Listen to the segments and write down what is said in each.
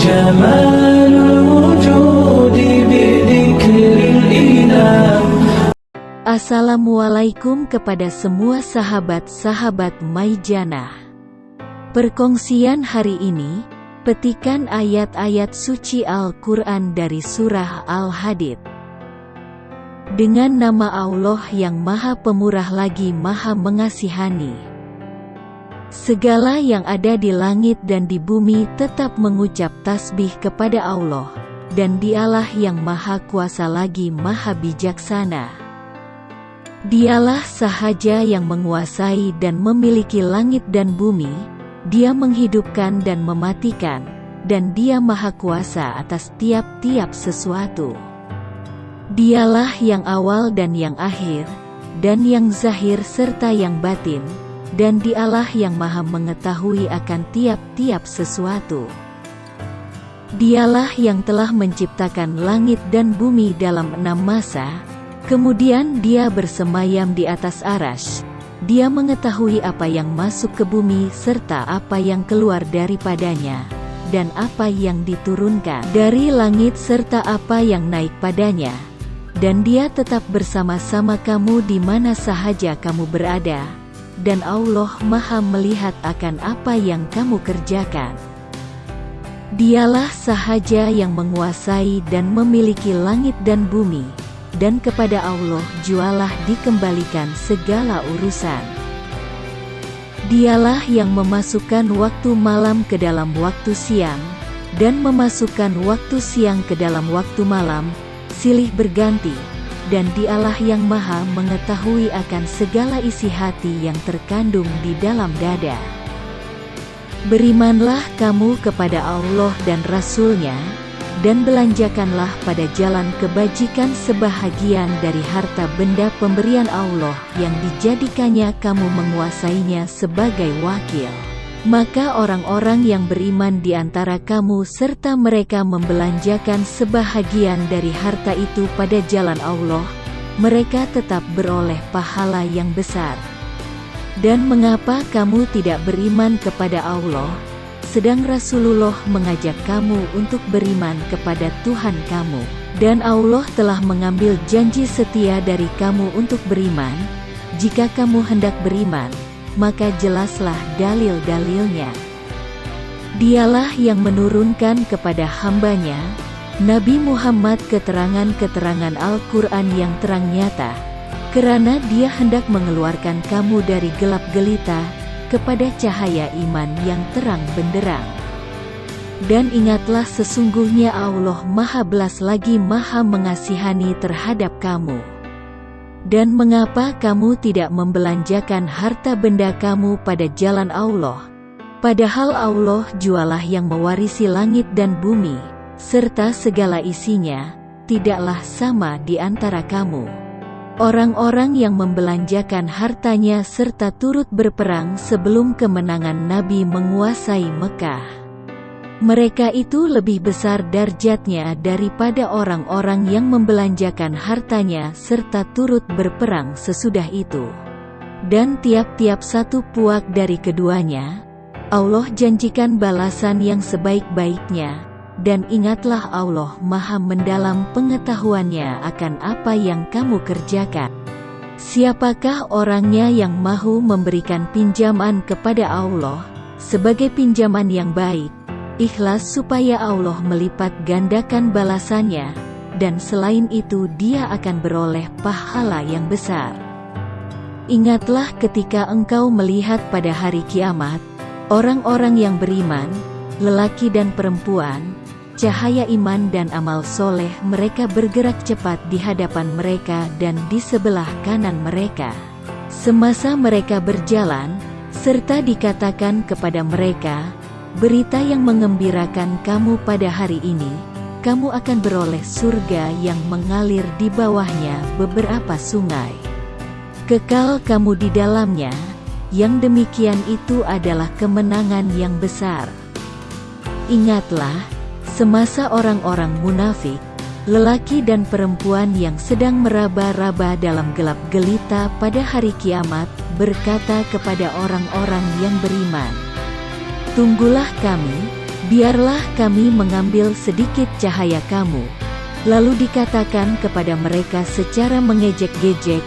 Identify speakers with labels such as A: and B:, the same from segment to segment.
A: جمال الوجود بذكر الإله.
B: Assalamualaikum kepada semua sahabat-sahabat Maijana. Perkongsian hari ini, petikan ayat-ayat suci Al-Quran dari surah Al-Hadid. Dengan nama Allah yang Maha Pemurah lagi Maha Mengasihani. Segala yang ada di langit dan di bumi tetap mengucap tasbih kepada Allah, dan Dialah yang Maha Kuasa lagi Maha Bijaksana. Dialah sahaja yang menguasai dan memiliki langit dan bumi, Dia menghidupkan dan mematikan, dan Dia Maha Kuasa atas tiap-tiap sesuatu. Dialah yang awal dan yang akhir, dan yang zahir serta yang batin, dan Dialah yang Maha mengetahui akan tiap-tiap sesuatu. Dialah yang telah menciptakan langit dan bumi dalam 6 masa, kemudian Dia bersemayam di atas arasy. Dia mengetahui apa yang masuk ke bumi serta apa yang keluar daripadanya, dan apa yang diturunkan dari langit serta apa yang naik padanya. Dan Dia tetap bersama-sama kamu di mana sahaja kamu berada, dan Allah Maha melihat akan apa yang kamu kerjakan. Dialah sahaja yang menguasai dan memiliki langit dan bumi, dan kepada Allah jualah dikembalikan segala urusan. Dialah yang memasukkan waktu malam ke dalam waktu siang, dan memasukkan waktu siang ke dalam waktu malam, silih berganti, dan Dialah yang Maha mengetahui akan segala isi hati yang terkandung di dalam dada. Berimanlah kamu kepada Allah dan Rasul-Nya, dan belanjakanlah pada jalan kebajikan sebahagian dari harta benda pemberian Allah yang dijadikannya kamu menguasainya sebagai wakil. Maka orang-orang yang beriman di antara kamu serta mereka membelanjakan sebahagian dari harta itu pada jalan Allah, mereka tetap beroleh pahala yang besar. Dan mengapa kamu tidak beriman kepada Allah, sedang Rasulullah mengajak kamu untuk beriman kepada Tuhan kamu, dan Allah telah mengambil janji setia dari kamu untuk beriman? Jika kamu hendak beriman, maka jelaslah dalil-dalilnya. Dialah yang menurunkan kepada hambanya, Nabi Muhammad, keterangan-keterangan Al-Quran yang terang nyata, kerana Dia hendak mengeluarkan kamu dari gelap gelita kepada cahaya iman yang terang benderang. Dan ingatlah sesungguhnya Allah Maha Belas lagi Maha Mengasihani terhadap kamu. Dan mengapa kamu tidak membelanjakan harta benda kamu pada jalan Allah, padahal Allah jualah yang mewarisi langit dan bumi, serta segala isinya, tidaklah sama di antara kamu. Orang-orang yang membelanjakan hartanya serta turut berperang sebelum kemenangan Nabi menguasai Mekah, mereka itu lebih besar darjatnya daripada orang-orang yang membelanjakan hartanya serta turut berperang sesudah itu. Dan tiap-tiap satu puak dari keduanya, Allah janjikan balasan yang sebaik-baiknya. Dan ingatlah Allah Maha mendalam pengetahuannya akan apa yang kamu kerjakan. Siapakah orangnya yang mahu memberikan pinjaman kepada Allah, sebagai pinjaman yang baik, ikhlas supaya Allah melipat gandakan balasannya, dan selain itu Dia akan beroleh pahala yang besar. Ingatlah ketika engkau melihat pada hari kiamat, orang-orang yang beriman, lelaki dan perempuan, cahaya iman dan amal soleh mereka bergerak cepat di hadapan mereka dan di sebelah kanan mereka, semasa mereka berjalan, serta dikatakan kepada mereka, berita yang mengembirakan kamu pada hari ini, kamu akan beroleh surga yang mengalir di bawahnya beberapa sungai. Kekal kamu di dalamnya, yang demikian itu adalah kemenangan yang besar. Ingatlah, semasa orang-orang munafik, lelaki dan perempuan yang sedang meraba-raba dalam gelap gelita pada hari kiamat, berkata kepada orang-orang yang beriman, "Tunggulah kami, biarlah kami mengambil sedikit cahaya kamu. Lalu dikatakan kepada mereka secara mengejek-gejek,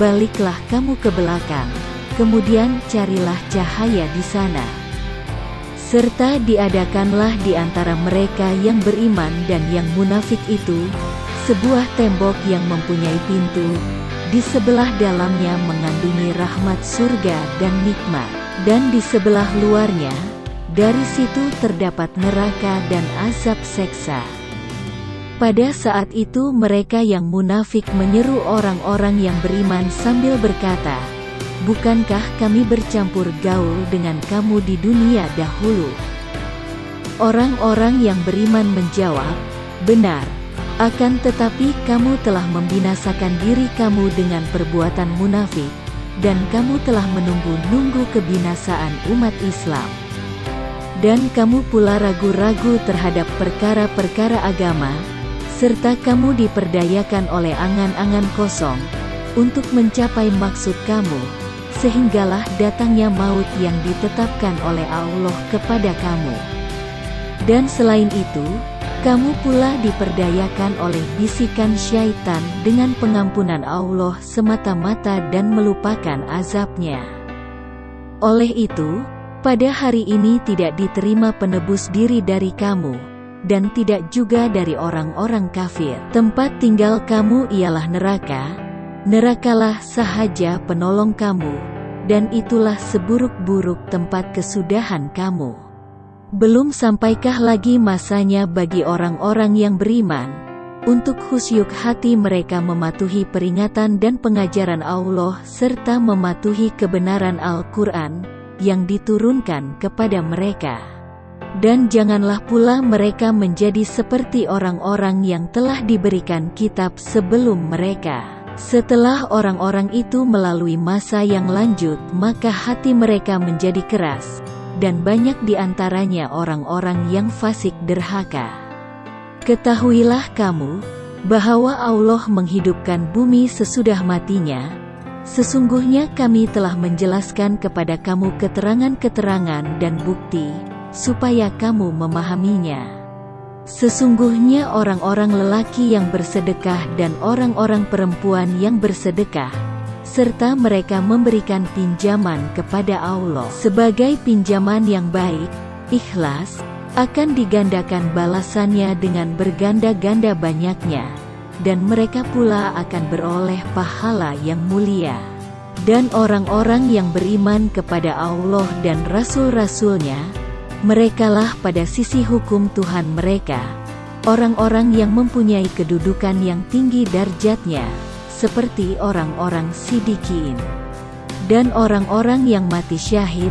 B: baliklah kamu ke belakang, kemudian carilah cahaya di sana. Serta diadakanlah di antara mereka yang beriman dan yang munafik itu, sebuah tembok yang mempunyai pintu, di sebelah dalamnya mengandungi rahmat surga dan nikmat, dan di sebelah luarnya, dari situ terdapat neraka dan azab seksa. Pada saat itu mereka yang munafik menyeru orang-orang yang beriman sambil berkata, bukankah kami bercampur gaul dengan kamu di dunia dahulu? Orang-orang yang beriman menjawab, benar, akan tetapi kamu telah membinasakan diri kamu dengan perbuatan munafik, dan kamu telah menunggu-nunggu kebinasaan umat Islam. Dan kamu pula ragu-ragu terhadap perkara-perkara agama, serta kamu diperdayakan oleh angan-angan kosong, untuk mencapai maksud kamu, sehinggalah datangnya maut yang ditetapkan oleh Allah kepada kamu. Dan selain itu, kamu pula diperdayakan oleh bisikan syaitan dengan pengampunan Allah semata-mata dan melupakan azabnya. Oleh itu, pada hari ini tidak diterima penebus diri dari kamu, dan tidak juga dari orang-orang kafir. Tempat tinggal kamu ialah neraka, nerakalah sahaja penolong kamu, dan itulah seburuk-buruk tempat kesudahan kamu. Belum sampaikah lagi masanya bagi orang-orang yang beriman, untuk khusyuk hati mereka mematuhi peringatan dan pengajaran Allah serta mematuhi kebenaran Al-Quran, yang diturunkan kepada mereka. Dan janganlah pula mereka menjadi seperti orang-orang yang telah diberikan kitab sebelum mereka. Setelah orang-orang itu melalui masa yang lanjut, maka hati mereka menjadi keras, dan banyak di antaranya orang-orang yang fasik derhaka. Ketahuilah kamu, bahwa Allah menghidupkan bumi sesudah matinya. Sesungguhnya kami telah menjelaskan kepada kamu keterangan-keterangan dan bukti, supaya kamu memahaminya. Sesungguhnya orang-orang lelaki yang bersedekah dan orang-orang perempuan yang bersedekah, serta mereka memberikan pinjaman kepada Allah sebagai pinjaman yang baik, ikhlas, akan digandakan balasannya dengan berganda-ganda banyaknya, dan mereka pula akan beroleh pahala yang mulia. Dan orang-orang yang beriman kepada Allah dan Rasul-Rasulnya, merekalah pada sisi hukum Tuhan mereka, orang-orang yang mempunyai kedudukan yang tinggi darjatnya, seperti orang-orang Siddiqin. Dan orang-orang yang mati syahid,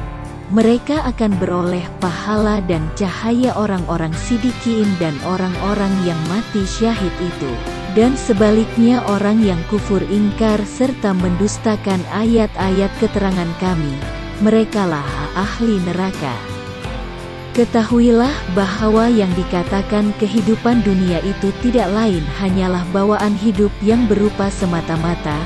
B: mereka akan beroleh pahala dan cahaya orang-orang Siddiqin dan orang-orang yang mati syahid itu. Dan sebaliknya orang yang kufur ingkar serta mendustakan ayat-ayat keterangan kami, merekalah ahli neraka. Ketahuilah bahwa yang dikatakan kehidupan dunia itu tidak lain hanyalah bawaan hidup yang berupa semata-mata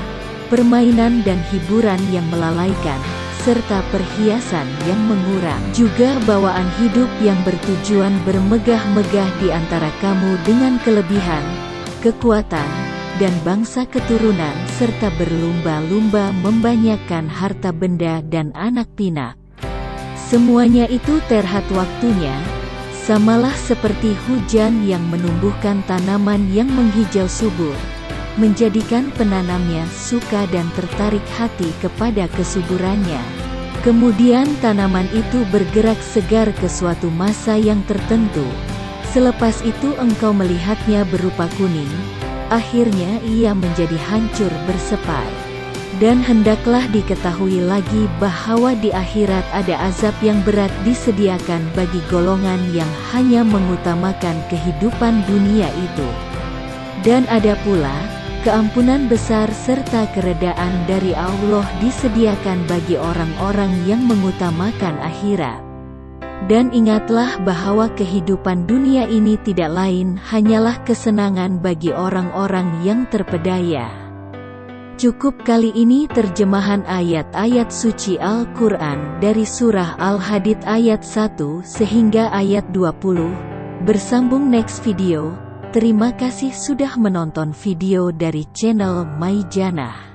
B: permainan dan hiburan yang melalaikan, serta perhiasan yang mengurang. Juga bawaan hidup yang bertujuan bermegah-megah di antara kamu dengan kelebihan, kekuatan, dan bangsa keturunan, serta berlumba-lumba membanyakkan harta benda dan anak pinak. Semuanya itu terhad waktunya, samalah seperti hujan yang menumbuhkan tanaman yang menghijau subur, menjadikan penanamnya suka dan tertarik hati kepada kesuburannya. Kemudian tanaman itu bergerak segar ke suatu masa yang tertentu. Selepas itu engkau melihatnya berupa kuning, akhirnya ia menjadi hancur bersepai. Dan hendaklah diketahui lagi bahwa di akhirat ada azab yang berat disediakan bagi golongan yang hanya mengutamakan kehidupan dunia itu. Dan ada pula keampunan besar serta keredaan dari Allah disediakan bagi orang-orang yang mengutamakan akhirat. Dan ingatlah bahwa kehidupan dunia ini tidak lain hanyalah kesenangan bagi orang-orang yang terpedaya. Cukup kali ini terjemahan ayat-ayat suci Al-Quran dari surah Al-Hadid ayat 1 sehingga ayat 20. Bersambung next video. Terima kasih sudah menonton video dari channel Maijana.